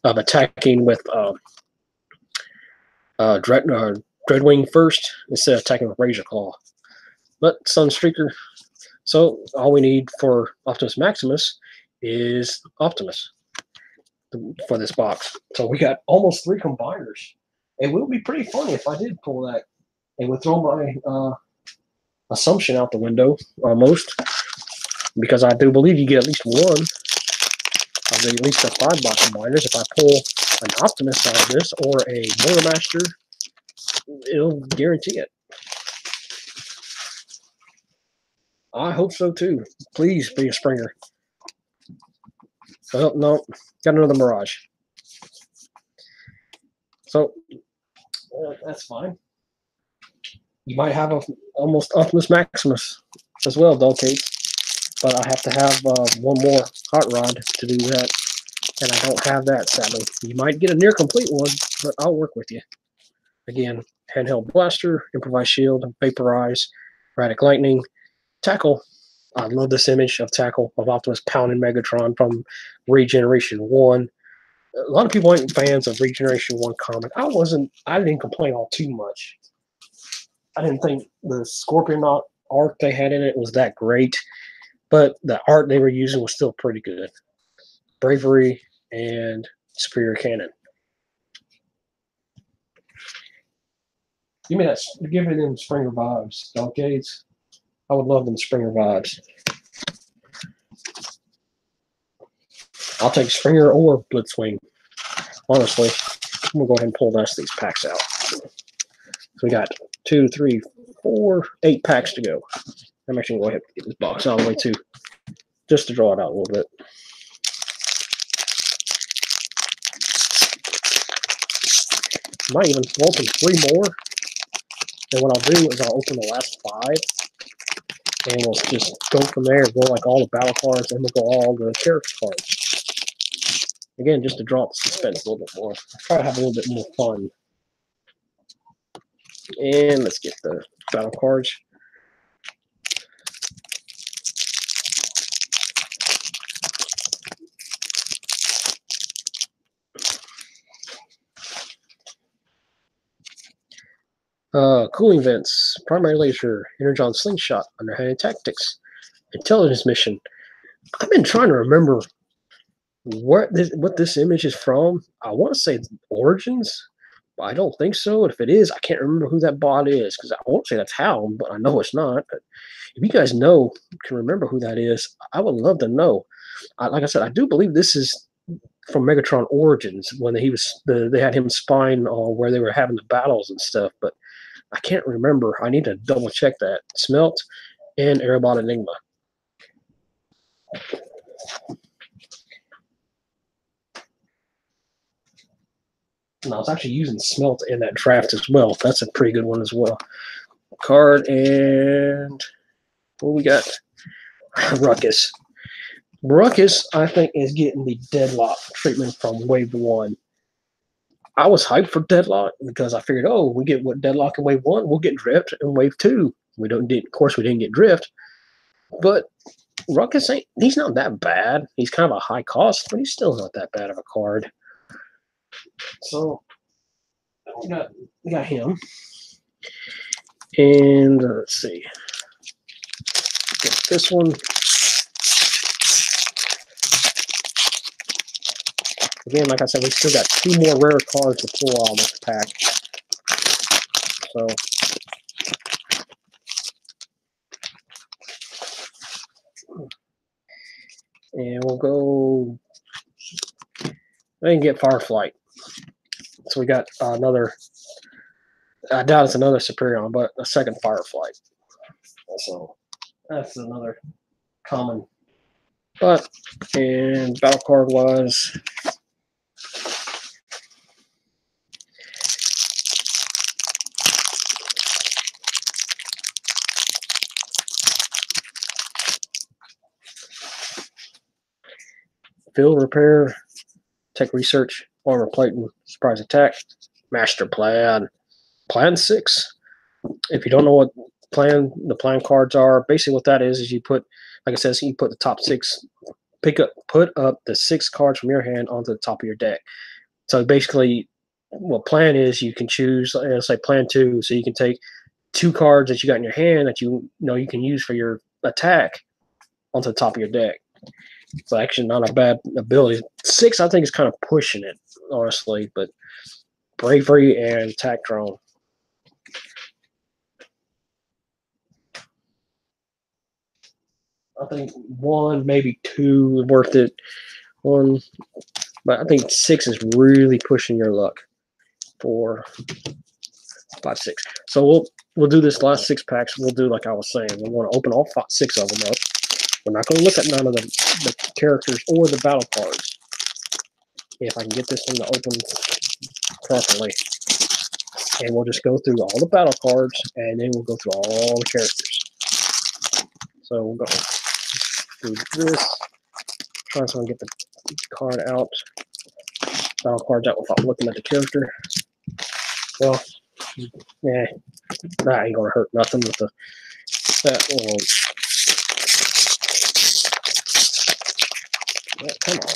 of attacking with Dreadwing first instead of attacking with Razor Claw. But Sunstreaker. So all we need for Optimus Maximus is Optimus for this box. So we got almost 3 combiners. It would be pretty funny if I did pull that. It would throw my assumption out the window almost, because I do believe you get at least one of at least the 5-box combiners. If I pull an Optimus out of this or a Motor Master, it'll guarantee it. I hope so too. Please be a Springer. Oh, no, got another Mirage. So that's fine. You might have a almost Optimus Maximus as well, Dogcade. But I have to have 1 more Hot Rod to do that, and I don't have that, sadly. You might get a near complete one, but I'll work with you. Again, handheld blaster, improvised shield, vaporize, erratic lightning, tackle. I love this image of tackle of Optimus pounding Megatron from Regeneration 1. A lot of people ain't fans of Regeneration 1 comic. I didn't complain all too much. I didn't think the Scorpion art they had in it was that great, but the art they were using was still pretty good. Bravery and Superior Cannon. Give me them Springer vibes, Donkades. I would love them Springer vibes. I'll take Springer or Blitzwing. Honestly, I'm gonna go ahead and pull these packs out. So we got 2, 3, 4, 8 packs to go. I'm actually gonna go ahead and get this box out of the way too, just to draw it out a little bit. Might even open 3 more. And what I'll do is I'll open the last 5, and we'll just go from there. Go like all the battle cards, and we'll go all the character cards. Again, just to draw up the suspense a little bit more. Try to have a little bit more fun. And let's get the battle cards. Cooling vents, primary laser, energon slingshot, underhanded tactics, intelligence mission. I've been trying to remember what this image is from. I want to say it's Origins, but I don't think so. And if it is, I can't remember who that bot is, because I won't say that's Hound, but I know it's not. But if you guys can remember who that is, I would love to know. Like I said, I do believe this is from Megatron Origins, when they had him spying on where they were having the battles and stuff, but I can't remember. I need to double check that. Smelt and Aerobot Enigma. And I was actually using Smelt in that draft as well. That's a pretty good one as well. Card, and what we got? Ruckus. Ruckus, I think, is getting the Deadlock treatment from Wave 1. I was hyped for Deadlock because I figured, we get what Deadlock in Wave 1, we'll get Drift in Wave 2. Of course, we didn't get Drift, but Ruckus he's not that bad. He's kind of a high cost, but he's still not that bad of a card. So we got him, and let's see, get this one. Again, like I said, we still got 2 more rare cards to pull out of this pack. So, and we'll go. I didn't get Fireflight, so we got another. I doubt it's another Superion, but a second Fireflight. So that's another common. But and battle card wise. Field repair, tech research, armor plating, surprise attack, master plan, plan 6. If you don't know what the plan cards are, basically what that is you put, like I said, you put the top 6, put up the 6 cards from your hand onto the top of your deck. So basically, what plan is, you can choose, let's say plan 2, so you can take 2 cards that you got in your hand that you know you can use for your attack onto the top of your deck. So actually not a bad ability. 6, I think, is kind of pushing it, honestly, but Bravery and Attack Drone. I think 1, maybe 2 is worth it. 1, but I think 6 is really pushing your luck. 4, 5, 6. So we'll do this last 6 packs. We'll do like I was saying. We want to open all 6 of them up. We're not going to look at none of the characters or the battle cards. If I can get this one to open properly. And we'll just go through all the battle cards, and then we'll go through all the characters. So we'll go through this. Try to get the card out. Battle cards out without looking at the character. Well, Yeah, that ain't gonna hurt nothing with that little. Yeah, come on.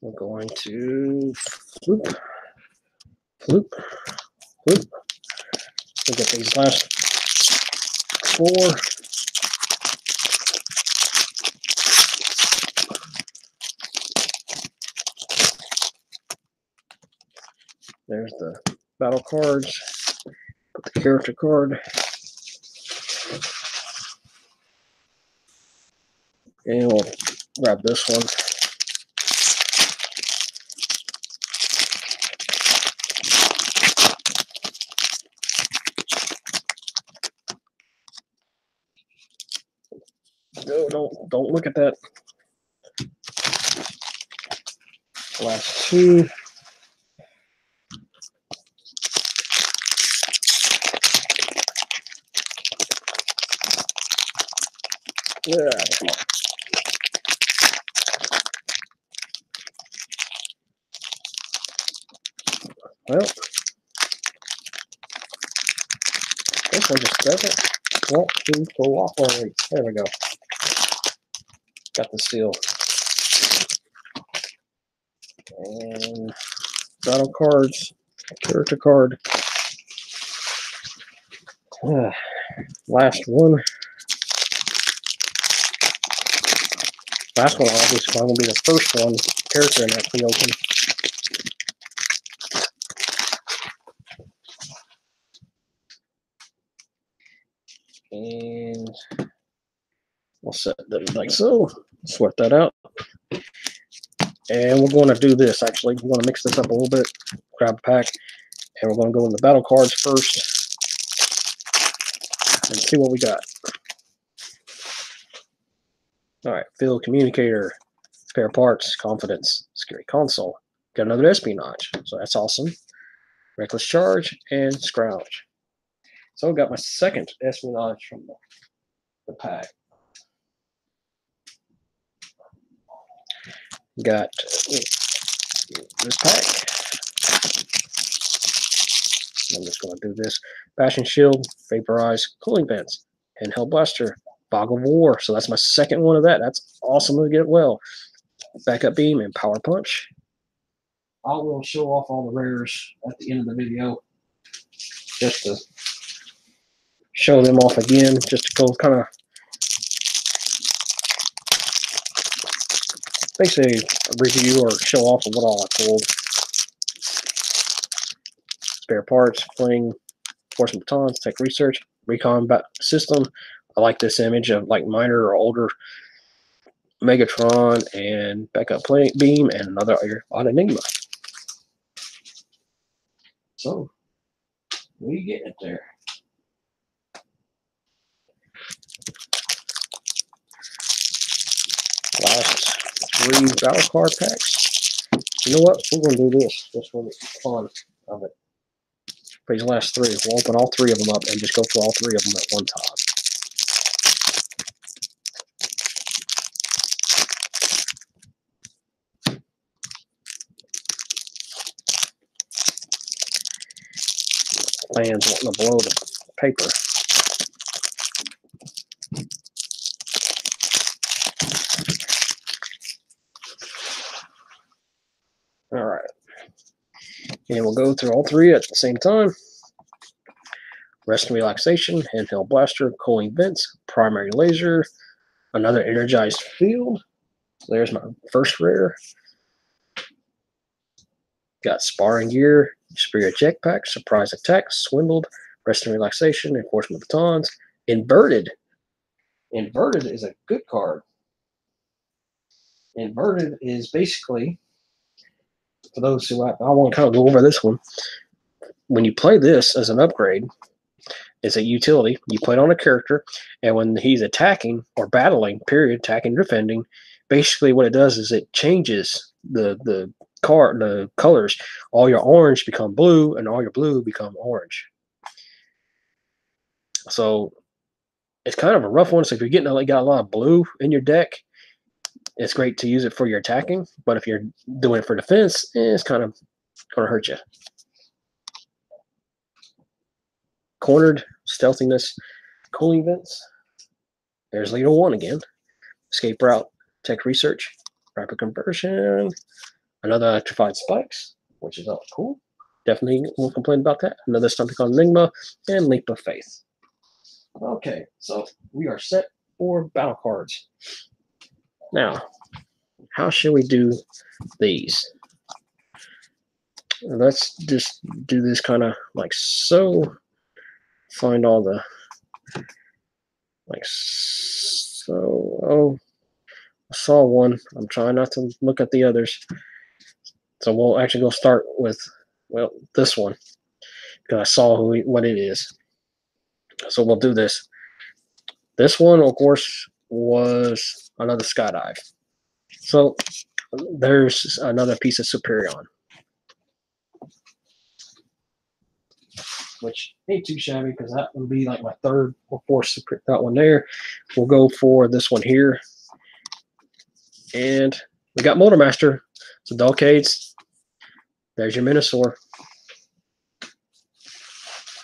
We're going to floop, floop, floop. We'll get these last 4. There's the battle cards. Put the character card. And we'll grab this one. No, don't look at that. Last 2. Yeah, come on. Well, this one just doesn't want to cooperate. There we go. Got the seal. And battle cards, character card. Last one. Last one obviously will be the first one character in that we open. And we'll set that like so. Sweat that out. And we're going to do this actually. We're going to mix this up a little bit. Grab a pack. And we're going to go in the battle cards first. And see what we got. Alright, field communicator, spare parts, confidence, security console. Got another espionage, so that's awesome. Reckless charge and scrouge. So I got my second espionage from the pack. Got this pack. I'm just going to do this. Passion shield, vaporize, cooling vents, handheld blaster, fog of war. So that's my second one of that. That's awesome to get well. Backup beam and power punch. I will show off all the rares at the end of the video, just to show them off again, just to go kind of basically review or show off of what all I pulled. Spare parts, fling, enforcement batons, tech research, recon system. I like this image of like minor or older Megatron and backup beam and another odd Enigma. So we get it there. Last 3 battle card packs. You know what? We're going to do this. This one is fun of it. For these last 3, we'll open all 3 of them up and just go through all 3 of them at one time. Fans wanting to blow the paper. All right. And we'll go through all 3 at the same time. Rest and relaxation, handheld blaster, cooling vents, primary laser, another energized field. So there's my first rare. Got sparring gear, superior jetpack, surprise attack, swindled, rest and relaxation, enforcement batons, inverted. Inverted is a good card. Inverted is basically, for those who I want to kind of go over this one. When you play this as an upgrade, it's a utility. You play it on a character, and when he's attacking or battling, period, attacking, defending, basically what it does is it changes the colors. All your orange become blue, and all your blue become orange. So it's kind of a rough one. So if you're getting got a lot of blue in your deck, it's great to use it for your attacking, but if you're doing it for defense, it's kind of going to hurt you. Cornered, stealthiness, cooling vents. There's Leader 1 again. Escape route, tech research, rapid conversion, another electrified spikes, which is all cool. Definitely won't complain about that. Another Stunticon Enigma, and Leap of Faith. Okay, so we are set for battle cards. Now, how should we do these? Let's just do this kind of like so. Find all the like so. Oh, I saw one. I'm trying not to look at the others. So we'll actually go start with, well, this one because I saw what it is. So we'll do this. This one, of course, was another Skydive. So there's another piece of Superion, which ain't too shabby because that would be like my third or fourth. That one there. We'll go for this one here. And we got Motormaster. So Dalcades. There's your Minosaur.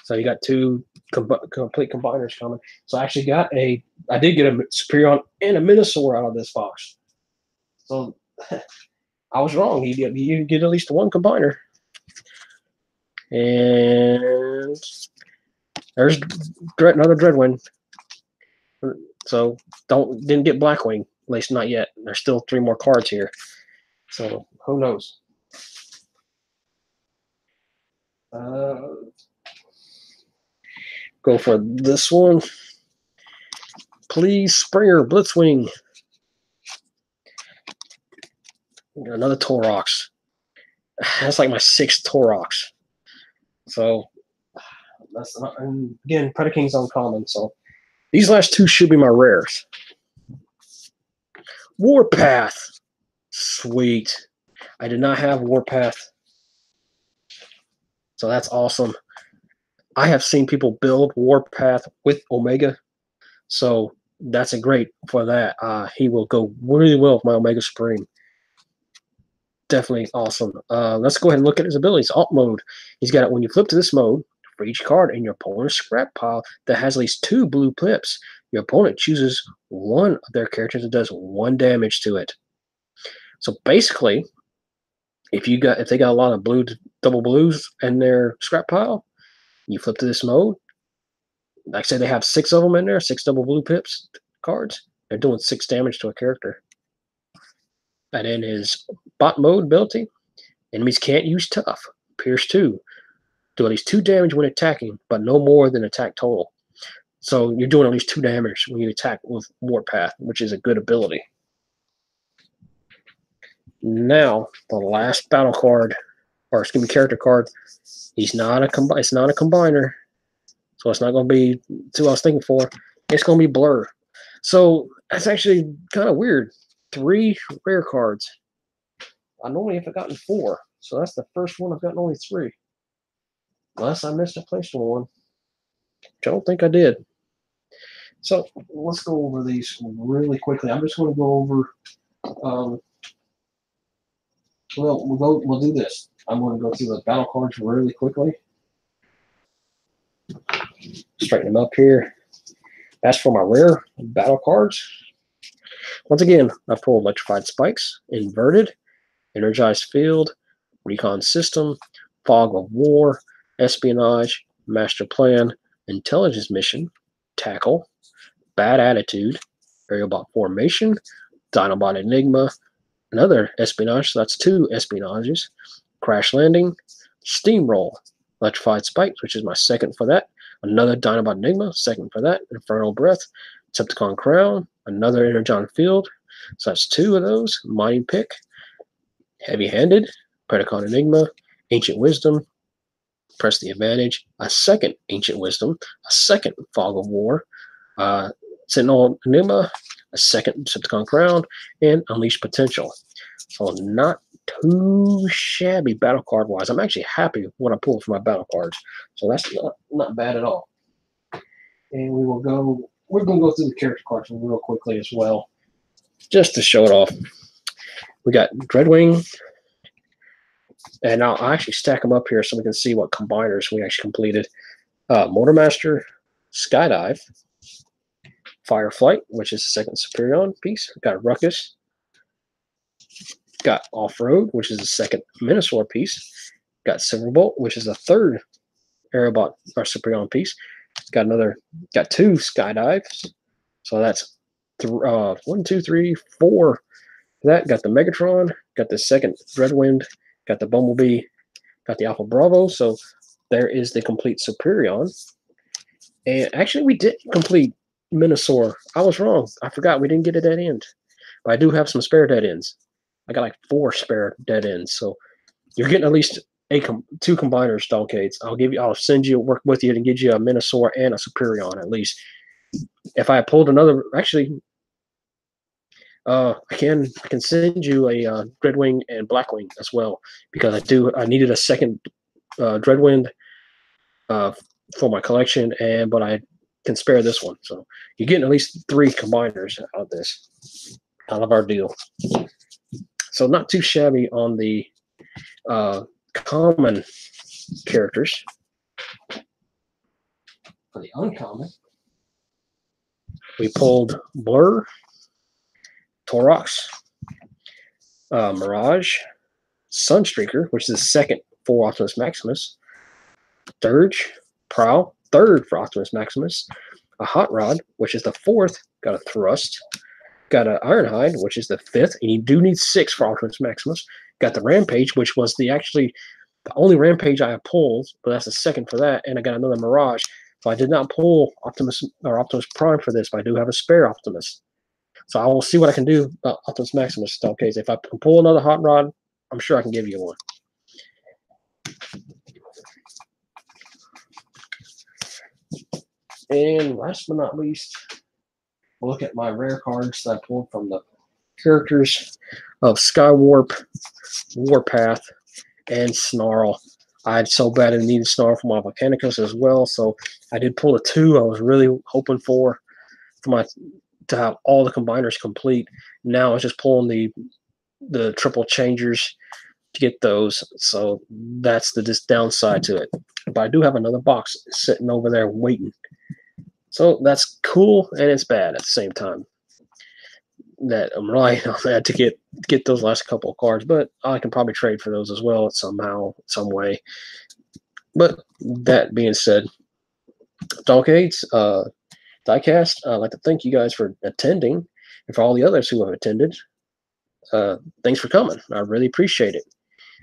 So you got two complete combiners coming. So I actually I did get a Superion and a Minosaur out of this box. So I was wrong. You get at least one combiner. And there's another Dreadwind. So didn't get Blackwing, at least not yet. There's still 3 more cards here. So who knows? Go for this one. Please, Springer, Blitzwing. Another Torox. That's like my 6th Torox. So that's not, and again, Predaking's uncommon. So these last 2 should be my rares. Warpath. Sweet. I did not have Warpath. So that's awesome. I have seen people build Warpath with Omega. So that's a great for that. He will go really well with my Omega Supreme. Definitely awesome. Let's go ahead and look at his abilities. Alt mode. He's got it when you flip to this mode, for each card in your opponent's scrap pile that has at least 2 blue pips, your opponent chooses one of their characters that does 1 damage to it. So basically, if they got a lot of double blues in their scrap pile, you flip to this mode. Like I say, they have 6 of them in there, 6 double blue pips cards. They're doing 6 damage to a character. And in his bot mode ability, enemies can't use tough. Pierce 2. Do at least 2 damage when attacking, but no more than attack total. So you're doing at least 2 damage when you attack with Warpath, which is a good ability. Now, the last battle card, or excuse me, character card. It's not a combiner, so it's not going to be who I was thinking for. It's going to be Blur. So that's actually kind of weird. 3 rare cards. I normally have gotten 4, so that's the first one I've gotten only 3. Unless I missed a placement one, which I don't think I did. So let's go over these really quickly. I'm just going to go over. We'll do this. I'm going to go through the battle cards really quickly. Straighten them up here. As for my rare battle cards, once again, I pull Electrified Spikes, Inverted, Energized Field, Recon System, Fog of War, Espionage, Master Plan, Intelligence Mission, Tackle, Bad Attitude, Aerialbot Formation, Dinobot Enigma, another Espionage, so that's 2 Espionages, Crash Landing, Steamroll, Electrified Spikes, which is my 2nd for that, another Dinobot Enigma, 2nd for that, Infernal Breath, Decepticon Crown, another Energon Field, so that's 2 of those, Mighty Pick, Heavy Handed, Predacon Enigma, Ancient Wisdom, Press the Advantage, a 2nd Ancient Wisdom, a 2nd Fog of War, Sentinel Enigma, a 2nd Decepticon Crown, and Unleash Potential. So not too shabby battle card wise. I'm actually happy with what I pulled for my battle cards. So that's not bad at all. And we're going to go through the character cards real quickly as well. just to show it off. We got Dreadwing, and I'll actually stack them up here so we can see what combiners we actually completed. Motormaster, Skydive, Fireflight, which is the second Superion piece. We got Ruckus, got Off-Road, which is the second Minosaur piece. Got Silverbolt, which is the third Aerobot or Superion piece. Got two Skydives. So that's 1, 2, 3, 4. That got the Megatron, got the second Dreadwind, got the Bumblebee, got the Alpha Bravo. So there is the complete Superion. And actually, we did complete Minosaur. I was wrong. I forgot we didn't get a dead end. But I do have some spare dead ends. I got like 4 spare dead ends. So you're getting at least 2 combiners, Dogcades. I'll send you, work with you to get you a Minosaur and a Superion at least. If I pulled another, actually, I can send you a Dreadwing and Blackwing as well, because I needed a second Dreadwind for my collection, but I can spare this one. So you're getting at least 3 combiners out of our deal. So not too shabby on the common characters. For the uncommon, we pulled Blur, Torox, Mirage, Sunstreaker, which is the second for Optimus Maximus, Dirge, Prowl, third for Optimus Maximus, a Hot Rod, which is the 4th, got a Thrust, got an Ironhide, which is the 5th, and you do need 6 for Optimus Maximus, got the Rampage, which was the only Rampage I have pulled, but that's the second for that, and I got another Mirage. So I did not pull Optimus Prime for this, but I do have a spare Optimus. So I will see what I can do about Optimus Maximus. Okay, if I can pull another Hot Rod, I'm sure I can give you one. And last but not least, we'll look at my rare cards that I pulled from the characters of Skywarp, Warpath, and Snarl. I so badly needed Snarl for my Volcanicus as well, so I did pull a 2. I was really hoping to have all the combiners complete. Now I was just pulling the triple changers to get those, so that's the downside to it. But I do have another box sitting over there waiting. So that's cool and it's bad at the same time. That I'm relying on that to get those last couple of cards, but I can probably trade for those as well somehow, some way. But that being said, Dogcades, Diecast, I'd like to thank you guys for attending, and for all the others who have attended. Thanks for coming. I really appreciate it.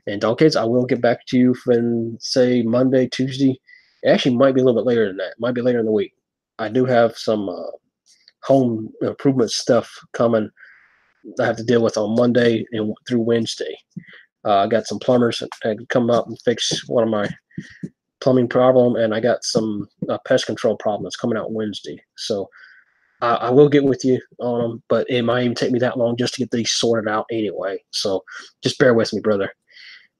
And Dogcades, I will get back to you from, say, Monday, Tuesday. It actually might be a little bit later than that. It might be later in the week. I do have some home improvement stuff coming I have to deal with on Monday and through Wednesday. I got some plumbers that had come up and fix one of my plumbing problem, and I got some pest control problems coming out Wednesday. So I will get with you on them, but it might even take me that long just to get these sorted out anyway. So just bear with me, brother.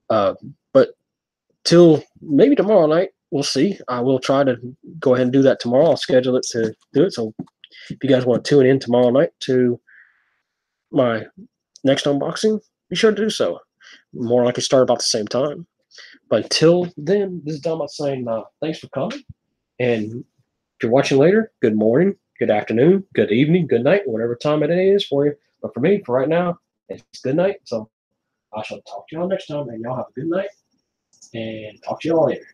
But till maybe tomorrow night, we'll see. I will try to go ahead and do that tomorrow. I'll schedule it to do it. So if you guys want to tune in tomorrow night to my next unboxing, be sure to do so. More likely start about the same time. But until then, this is Dom saying thanks for coming. And if you're watching later, good morning, good afternoon, good evening, good night, whatever time it is for you. But for me, for right now, it's good night. So I shall talk to y'all next time, and y'all have a good night. And talk to y'all later.